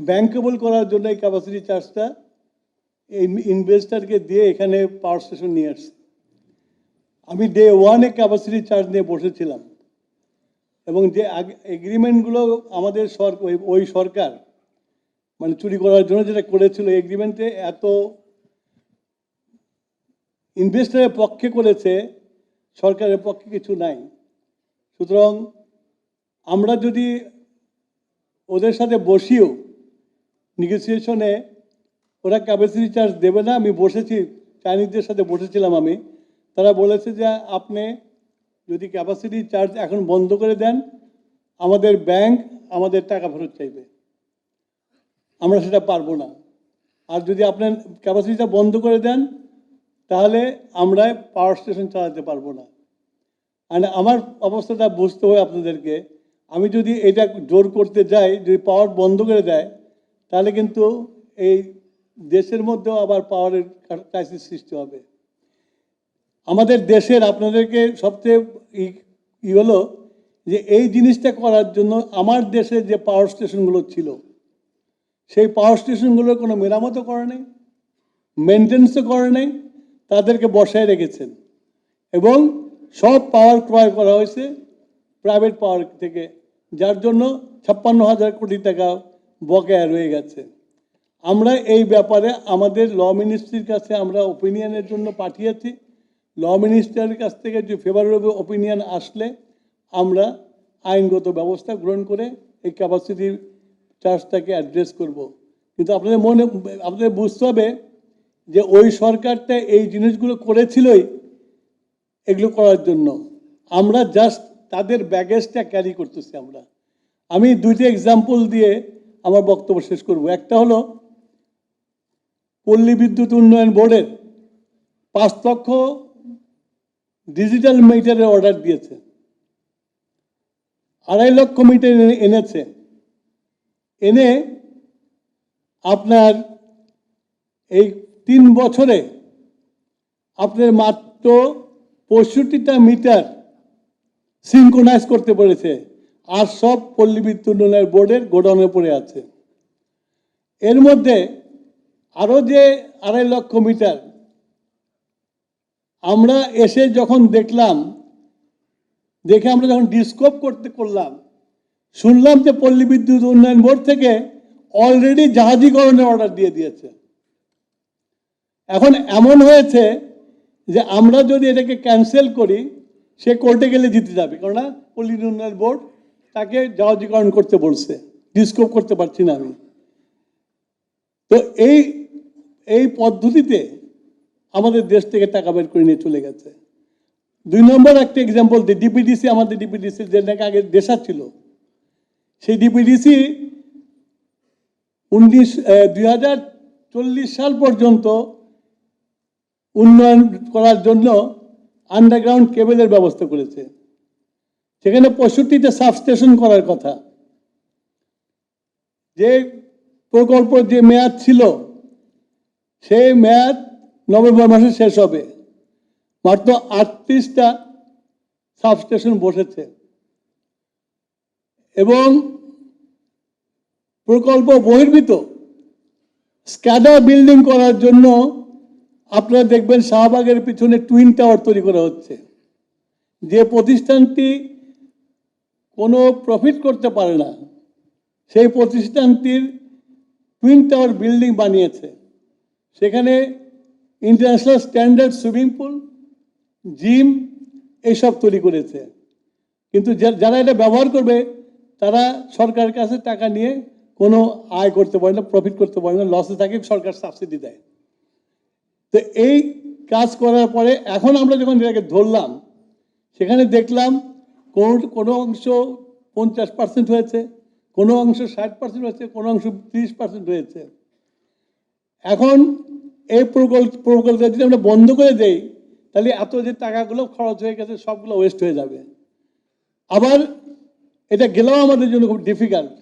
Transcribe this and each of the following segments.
ব্যাংকেবল করার জন্য এই ক্যাপাসিটি চার্জটা এই ইনভেস্টারকে দিয়ে এখানে পাওয়ার স্টেশন নিয়ে আসছে। আমি ডে ওয়ানে ক্যাপাসিটি চার্জ নিয়ে বসেছিলাম এবং যে এগ্রিমেন্টগুলো আমাদের ওই সরকার মানে চুরি করার জন্য যেটা করেছিল, এগ্রিমেন্টে এত ইনভেস্টারের পক্ষে করেছে, সরকারের পক্ষে কিছু নাই। সুতরাং আমরা যদি ওদের সাথে বসিও নেগোসিয়েশনে, ওরা ক্যাপাসিটি চার্জ দেবে না। আমি বসেছি, চাইনিজদের সাথে বসেছিলাম আমি, তারা বলেছে যে আপনি যদি ক্যাপাসিটি চার্জ এখন বন্ধ করে দেন, আমাদের ব্যাংক আমাদের টাকা ফেরত চাইবে, আমরা সেটা পারবো না। আর যদি আপনার ক্যাপাসিটিটা বন্ধ করে দেন, তাহলে আমরা পাওয়ার স্টেশন চালাতে পারবো না। আর আমার অবস্থাটা বুঝতে হবে আপনাদেরকে। আমি যদি এটা জোর করতে যাই, যদি পাওয়ার বন্ধ করে দেয়, তাহলে কিন্তু এই দেশের মধ্যেও আবার পাওয়ারের ক্রাইসিস সৃষ্টি হবে। আমাদের দেশের আপনাদেরকে সবচেয়ে হলো যে এই জিনিসটা করার জন্য আমার দেশে যে পাওয়ার স্টেশনগুলো ছিল, সেই পাওয়ার স্টেশনগুলোর কোনো মেরামতও করে নেই, মেনটেন্সও করে নেই, তাদেরকে বসায় রেখেছেন এবং সব পাওয়ার ক্রয় করা হয়েছে প্রাইভেট পাওয়ার থেকে, যার জন্য 56,000 কোটি টাকা বকেয়া রয়ে গেছে। আমরা এই ব্যাপারে আমাদের ল মিনিস্ট্রির কাছে আমরা ওপিনিয়নের জন্য পাঠিয়েছি। ল মিনিস্টারের কাছ থেকে যে ফেভারেবল ওপিনিয়ন আসলে আমরা আইনগত ব্যবস্থা গ্রহণ করে এই ক্যাপাসিটি চার্জটাকে অ্যাড্রেস করব। কিন্তু আপনাদের বুঝতে হবে যে ওই সরকারটা এই জিনিসগুলো করেছিলই এগুলো করার জন্য। আমরা জাস্ট তাদের ব্যাগেজটা ক্যারি করতেছি। আমি দুইটা এক্সাম্পল দিয়ে আমার বক্তব্য শেষ করব। একটা হলো পল্লী বিদ্যুৎ উন্নয়ন বোর্ডের 5 লক্ষ ডিজিটাল মিটারের অর্ডার দিয়েছে, 2.5 লক্ষ মিটার এনেছে। এনে আপনার এই 3 বছরে আপনার মাত্র 65টা মিটার সিনক্রোনাইজ করতে পেরেছে, আর সব পল্লী বিদ্যুৎ উন্নয়ন বোর্ডের গোডাউনে পড়ে আছে। এর মধ্যে আরও যে 2.5 লক্ষ মিটার আমরা এসে যখন দেখলাম, দেখে আমরা যখন ডিসকোপ করলাম, শুনলাম যে পল্লী বিদ্যুৎ উন্নয়ন বোর্ড থেকে অলরেডি জাহাজীকরণের অর্ডার দিয়ে দিয়েছে। এখন এমন হয়েছে যে আমরা যদি এটাকে ক্যান্সেল করি, সে কোর্টে গেলে জিতে যাবে, কেননা পল্লী উন্নয়ন বোর্ড তাকে জাহাজীকরণ করতে বলছে, ডিসকোপ করতে পারছি না আমি। তো এই পদ্ধতিতে আমাদের দেশ থেকে টাকা বের করে নিয়ে চলে গেছে। 2 নম্বর একটা এক্সাম্পল দিই, ডিপিডিসি, আমাদের ডিপিডিসি যেটাকে আগে দেশা ছিল, সেই ডিপিডিসি 2040 সাল পর্যন্ত উন্নয়ন করার জন্য আন্ডারগ্রাউন্ড কেবলের ব্যবস্থা করেছে। সেখানে 65টা সাবস্টেশন করার কথা। যে প্রকল্প যে মেয়াদ ছিল, সেই মেয়াদ নভেম্বর মাসে শেষ হবে। মাত্র 38টা সাবস্টেশন বসেছে এবং প্রকল্প বহির্ভূত স্ক্যাডার বিল্ডিং করার জন্য আপনারা দেখবেন শাহবাগের পিছনে টুইন টাওয়ার তৈরি করা হচ্ছে। যে প্রতিষ্ঠানটি কোনো প্রফিট করতে পারে না, সেই প্রতিষ্ঠানটির টুইন টাওয়ার বিল্ডিং বানিয়েছে। সেখানে international standard swimming pool, gym এইসব তৈরি করেছে। কিন্তু যারা এটা ব্যবহার করবে, তারা সরকারের কাছে টাকা নিয়ে কোনো আয় করতে পারে না, প্রফিট করতে পারে না, লসে থাকে, সরকার সাবসিডি দেয়। তো এই কাজ করার পরে এখন আমরা যখন এটাকে ধরলাম, সেখানে দেখলাম কোনো অংশ 50% হয়েছে, কোনো অংশ 60% হয়েছে, কোনো অংশ 30% হয়েছে। এখন এই প্রকল্পটা যদি আমরা বন্ধ করে দেই, তাহলে এত যে টাকাগুলো খরচ হয়ে গেছে সবগুলো ওয়েস্ট হয়ে যাবে। আবার এটা গেলেও আমাদের জন্য খুব ডিফিকাল্ট।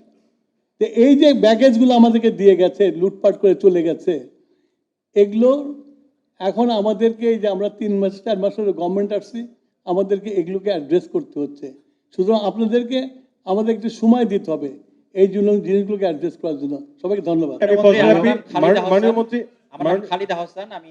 তো এই যে ব্যাগেজগুলো আমাদেরকে দিয়ে গেছে, লুটপাট করে চলে গেছে, এগুলো এখন আমাদেরকে, এই যে আমরা 3 মাস 4 মাস ধরে গভর্নমেন্ট আসছি, আমাদেরকে এগুলোকে অ্যাড্রেস করতে হচ্ছে। সুতরাং আপনাদেরকে আমাদের একটু সময় দিতে হবে। এই জন্য জিনিসগুলোকে অ্যাড্রেস করার জন্য। সবাইকে ধন্যবাদ। এর মধ্যে পর্যায়ে আমার নাম খালিদা মাননীয় হাসান। মন্ত্রী আমার নাম খালিদা হাসান। আমি